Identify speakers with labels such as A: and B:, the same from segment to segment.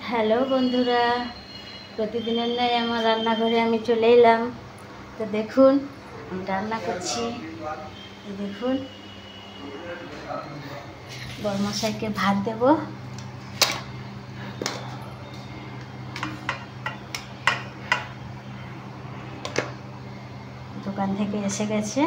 A: Hello বন্ধুরা, প্রতিদিনের ন্যায় আমার রান্নাঘরে আমি চলে এলাম। তো দেখুন আমি রান্না করছি। দেখুন বড়মশাইকে ভাত দেব। দোকান থেকে এসে গেছে।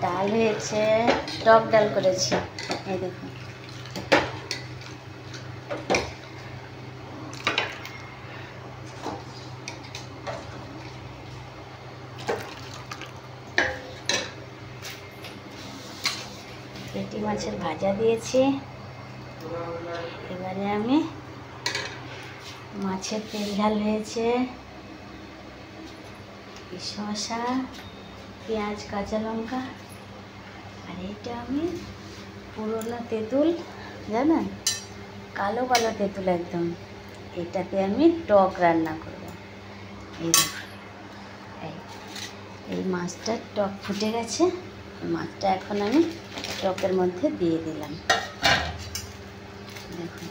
A: ডাল হয়েছে, টক ডাল করেছি। এই দেখুন পেটি মাছের ভাজা দিয়েছি। এবারে আমি মাছের তেল ঝাল হয়েছে, শসা, পেঁয়াজ, কাঁচা লঙ্কা, আর এইটা আমি পুরোনো তেঁতুল, জানেন, কালো কালো তেঁতুল একদম, এটাতে আমি টক রান্না করব। এই দেখুন এই মাছটার টক ফুটে গেছে। মাছটা এখন আমি টকের মধ্যে দিয়ে দিলাম। দেখুন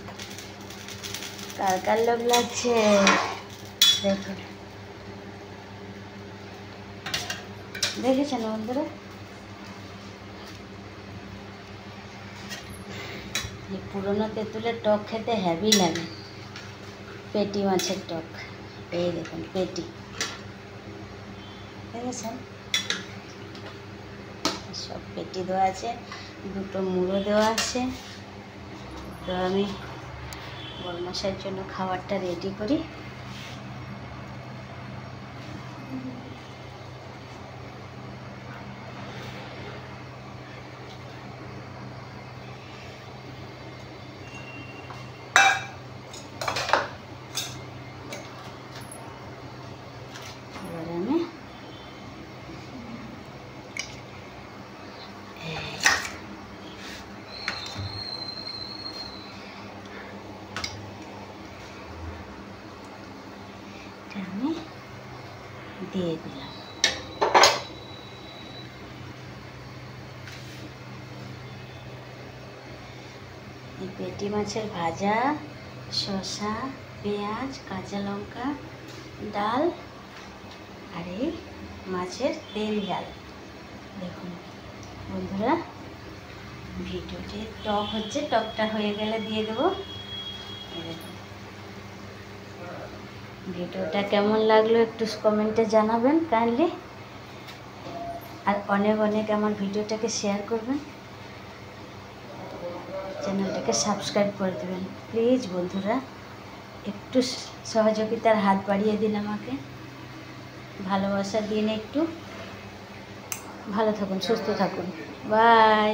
A: কার কার লোভ লাগছে, দেখুন দেখেছেন বন্ধুরা? এই পুরোনো তেঁতুলের টক খেতে হেভি লাগে। পেটি মাছের টক, এই দেখুন পেটি, দেখেছেন? সব পেটি দেওয়া আছে, দুটো মুড়ো দেওয়া আছে। তো আমি বড়মশাইয়ের জন্য খাবারটা রেডি করি। এবারে আমি দিয়ে দিলাম। এই পেটি মাছের ভাজা, শসা, পেঁয়াজ, কাঁচা লঙ্কা, ডাল, আর এই মাছের তেল ঝাল। দেখুন বন্ধুরা, ভিডিওটি টক হচ্ছে, টকটা হয়ে গেলে দিয়ে দেবো। দেখুন ভিডিওটা কেমন লাগলো একটু কমেন্টে জানাবেন কাইন্ডলি, আর অনেক অনেক আমার ভিডিওটাকে শেয়ার করবেন, চ্যানেলটাকে সাবস্ক্রাইব করে দেবেন প্লিজ বন্ধুরা। একটু সহযোগিতার হাত বাড়িয়ে দিন আমাকে, ভালোবাসা দিন একটু। ভালো থাকুন, সুস্থ থাকুন, বাই।